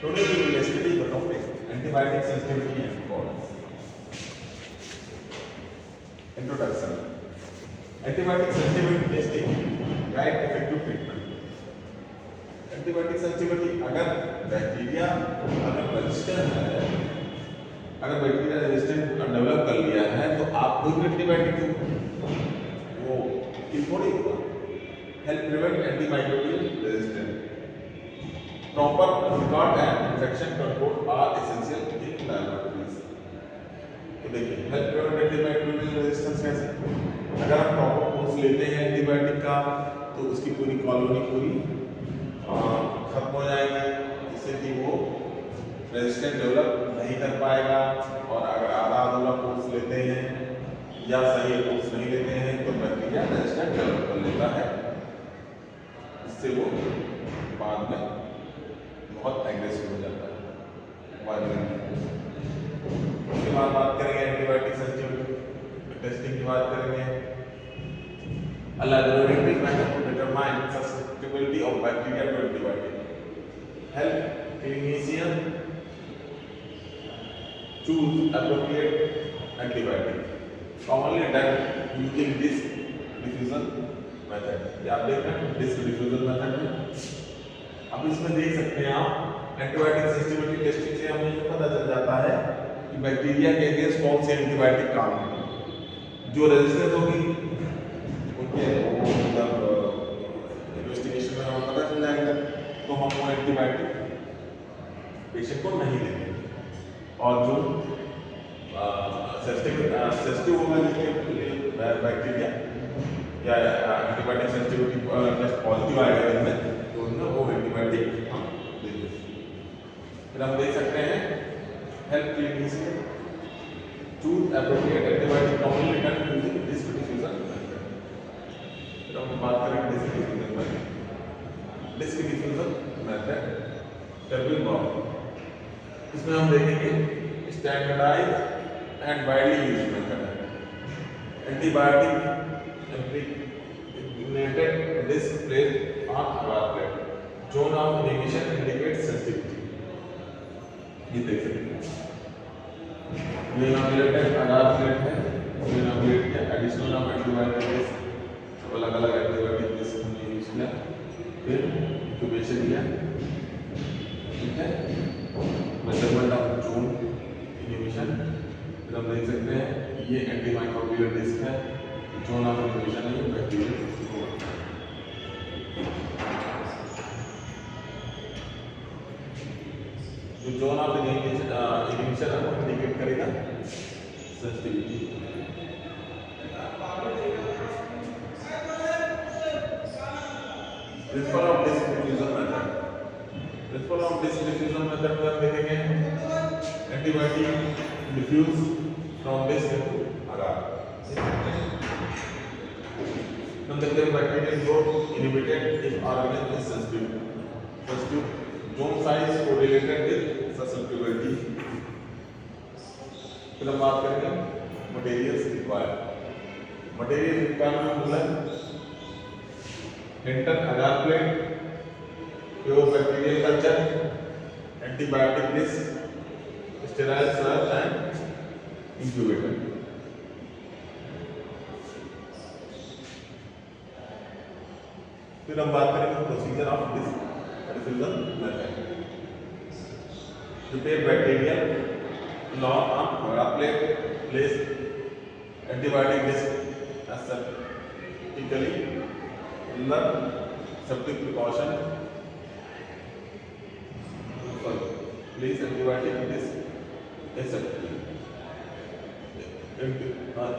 Today we will study the topic antibiotic sensitivity and tolerance. Introduction. Antibiotic sensitivity testing guide effective treatment. Antibiotic sensitivity अगर bacteria resistant है, अगर bacteria resistant develop कर लिया है तो आप कोई एंटीबायोटिक वो थोड़ी होगा। Help prevent antimicrobial resistance. Proper record and infection control are essential in laboratories. तो देखिए हेल्प प्रिवेंट एंटीमाइक्रोबियल रेजिस्टेंस कैसे, अगर आप प्रॉपर कोर्स लेते हैं एंटीबायोटिक का तो उसकी पूरी कॉलोनी पूरी खत्म हो जाएगी, जिससे कि वो रेजिस्टेंट डेवलप नहीं कर पाएगा। और अगर आधा अधूरा कोर्स लेते हैं या सही कोर्स नहीं लेते हैं तो बैक्टीरिया रेजिस्टेंट डेवलप कर लेता है, इससे वो बाद में बहुत एग्रेसिव हो जाता है। उसके बाद बात करेंगे एंटीबायोटिक सेंसिटिविटी टेस्टिंग की बात करेंगे। A laboratory method to determine susceptibility of bacteria to antibiotic. Help clinician choose appropriate antibiotic. Commonly done using disc diffusion method. ये आप देख रहे हैं डिस्क डिफ्यूजन मेथड में। अब इसमें देख सकते हैं आप एंटीबायोटिक सेंसिटिविटी टेस्टिंग से हमें ये पता चल जाता है कि बैक्टीरिया के अगेंस्ट कौन से एंटीबायोटिक काम करेंगे। जो रेजिस्टेंस होगी इन्वेस्टिगेशन में हमें पता चल जाएगा, तो हम वो एंटीबायोटिक पेशेंट को नहीं देंगे। और जो सेंसिटिव होगा जिसके बैक्टीरिया या एंटीबायोटिक सेंसिटिविटी टेस्ट पॉजिटिव आएगा इनमें, तो उनमें वो एंटीबायोटिक हम देंगे। फिर हम देख सकते हैं help clinician choose appropriate antibiotic commonly done using disc diffusion. हम बात करेंगे disc diffusion method. Disc diffusion method Kirby बॉम्ब, इसमें हम देखेंगे standardise and widely used method है। Antibiotic impregnated disc placed on agar plate, zone of inhibition indicates sensitivity। ये देख सकते हैं ये इनोकुलेटेड agar plate है, इसमें इनोकुलेट किया एडिशनल ऑफ एंटीबायोटिक अलग अलग एंटीबायोटिक डिस्क हमने यूज किया, फिर इंक्यूबेशन किया, ठीक है, मेजरमेंट ऑफ जोन इनहिबिशन। फिर हम देख सकते हैं ये एंटीमाइक्रोबियल डिस्क है, जोन ऑफ इनहिबिशन है ये बैक्टीरियल। जो जोन ऑफ इनहिबिशन है वो इंडिकेट करेगा sensitivity. Principle of disc diffusion method. Principle of disc diffusion method में हम देखेंगे antibiotic diffuse from disc into agar। हम देखते हैं bacterial growth inhibited if organism is sensitive. Zone size correlated with susceptibility. फिर हम बात करेंगे मटेरियल्स रिक्वायर्ड। मटेरियल रिक्वायरमेंट मतलब inter agar plate, pure bacterial culture, antibiotic disc, sterile sludge and incubator. फिर हम बात करेंगे procedure of disc diffusion method. Prepare bacterial lawn on agar plate, place antibiotic disc aseptically under septic precaution, place antibiotic disc aseptically,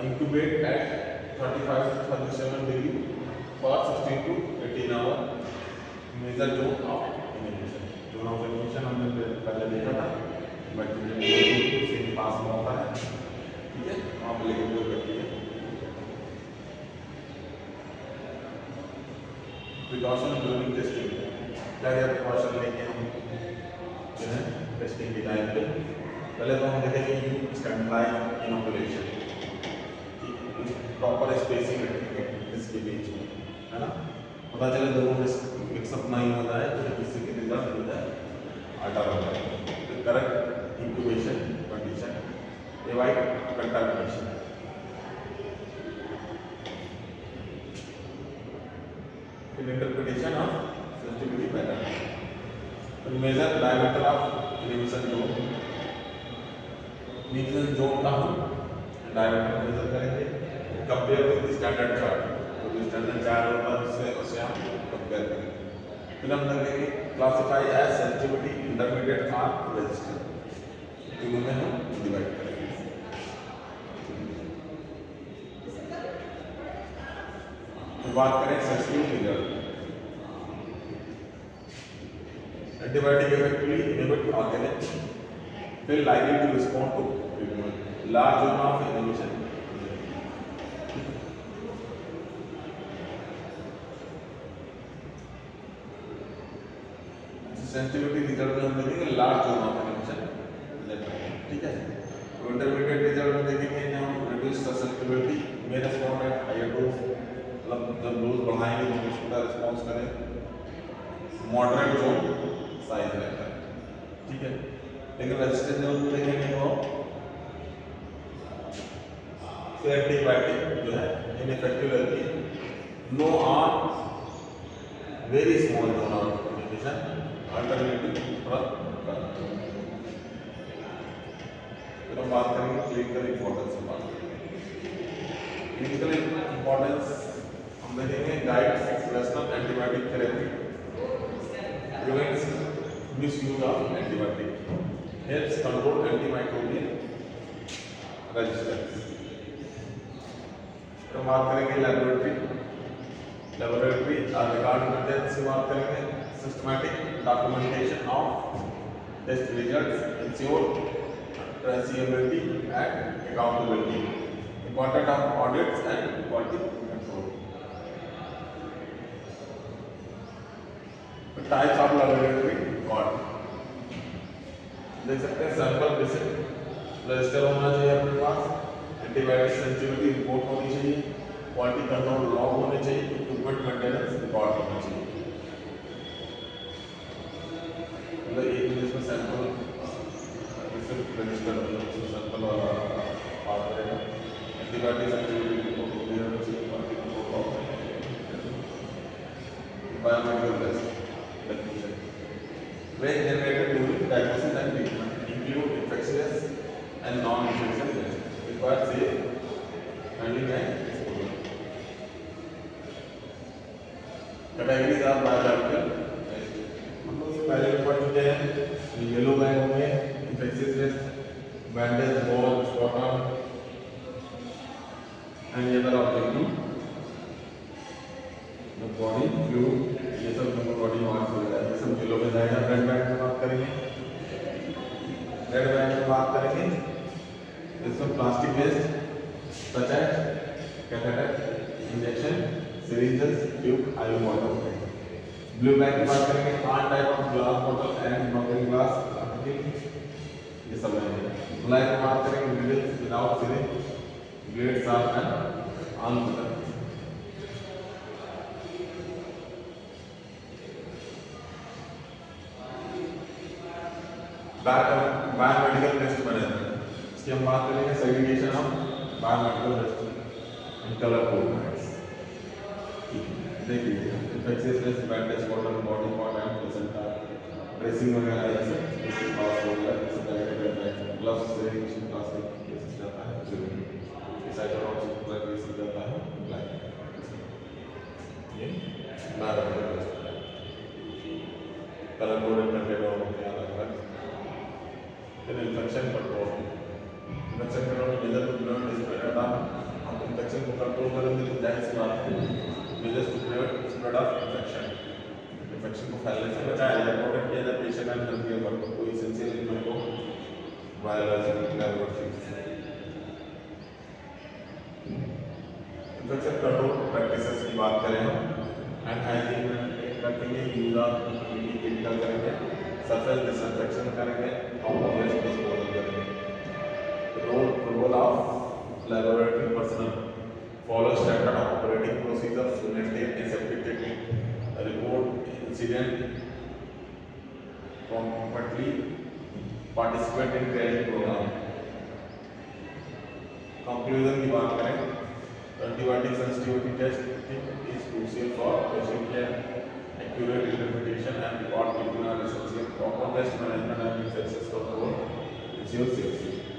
incubate at 35 to 37 degree for 16 to 18 hours। Measure zone of inhibition. Zone of inhibition हमने पहले देखा था, bacteria से पास में होता है, ठीक है, वहाँ पे लेके कोई बैक्टीरिया। प्रिकॉशन ड्यूरिंग टेस्टिंग, क्या क्या प्रिकॉशन लेंगे हम जो है टेस्टिंग के टाइम पे। पहले तो हम देखेंगे स्टैंडर्डाइज्ड इनोकुलेशन, प्रॉपर स्पेसिंग रखेंगे इसके बीच में, है ना, पता चले दोनों में मिक्सअप नहीं हो जाए तो किसी के रिजल्ट हो जाए आटा बन जाए। avoid contamination. In interpretation of sensitivity pattern, to measure diameter of inhibition zone. inhibition zone का हम diameter measure करेंगे, compare with the standard chart. तो जो standard chart होगा उससे हम compare करेंगे. फिर हम देखेंगे classify as sensitivity, intermediate or resistant. तीनों में हम divide करेंगे. बात करें sensitive result. Antibiotic effectively inhibit organism, feel likely to respond to treatment. Large amount of inhibition. Sensitivity result में हम देखेंगे large amount of inhibition. ठीक है. Intermediate result में देखेंगे हम reduce susceptibility, may respond at higher dose. मतलब जब डोज बढ़ाएंगे तो उसका रिस्पॉन्स करें. मॉडरेट जोन साइज रहता है. ठीक है. लेकिन रेजिस्टेंस जोन में देखेंगे वो एंटीबायोटिक जो है इनइफेक्टिव रहती है. No or very small zone of inhibition alternative for. फिर हम बात करेंगे क्लिनिकल इंपॉर्टेंस की बात करेंगे. क्लिनिकल इंपॉर्टेंस हम देखेंगे guides rational antibiotic therapy, prevents misuse of antibiotic, helps control antimicrobial resistance. तो बात करेंगे लेबोरेटरी और रिकॉर्ड मेथड से बात करेंगे. Systematic documentation of test results ensure traceability and accountability. Important of audits and quality control. Types of laboratory record देख सकते हैं. सैंपल बेसिक रजिस्टर होना चाहिए अपने पास, एंटीबायोटिक सेंसिटिविटी रिपोर्ट होनी चाहिए, क्वालिटी कंट्रोल लॉग होने चाहिए, इक्विपमेंट मेंटेनेंस रिकॉर्ड होना चाहिए. मतलब एक जिसमें सैंपल रजिस्टर सैंपल वाला पार्ट रहेगा. एंटीबायोटिक सेंसिटिविटी रिपोर्ट होनी चाहिए, quality control log, biomedical test. When generated during diagnosis and treatment include infectious and non-infectious tests. Require safe handling and exposure. Categories are biological. हम लोग पहले भी पढ़ चुके हैं. येलो बैग में infectious test, bandage, ball, spot on, and other objective. The body fluid. ये सब नंबर बॉडी मार्क्स हो जाएगा. ये सब किलो में जाएगा. ब्लड बैंक में बात करेंगे. ब्लड बैंक में बात करेंगे इसमें plastic waste, such catheter, injection, syringes, tube, IV bottle. Blue bag में बात करेंगे all type of glass bottle and knuckle glass. ये सब है. ब्लैक में बात करेंगे needles without syringe, blade sharp and on button. Biomedical waste management. इसकी हम बात करेंगे segregation of biomedical waste in colour code. देखिए infectious test, bandage, bottle, body part and placenta, dressing वगैरह ये सब इसके पास हो गया. इससे डायरेक्ट करता है. ग्लव्स, syringe, प्लास्टिक ये सब जाता है. इस आइटम ऑफ ब्लैक ये सब जाता है ब्लैक. ये biomedical test colour coded container होते हैं अलग अलग. फिर infection control. Infection control measure to prevent spread of. हम इन्फेक्शन को कंट्रोल करेंगे तो जाहिर सी बात है measures to prevent spread of infection. Infection को फैलने से बचाया जाए. प्रोटेक्ट किया जाए patient and health care worker को. एसेंशियल इक्विपमेंट को biology laboratory. Infection control practices की बात करें हम एंड हाइजीन रखेंगे. यूज ऑफ क्लिनिकल करेंगे. सरफेस डिसइंफेक्शन करेंगे और वेस्ट डिस्पोजल करेंगे. Role of laboratory personnel. Follow standard operating procedures to maintain aseptic technique. Report incident promptly. Participate in training program. Conclusion की बात करें तो antibiotic sensitivity test is crucial for patient care, accurate interpretation and record between our essential proper best management and infectious control is your safety.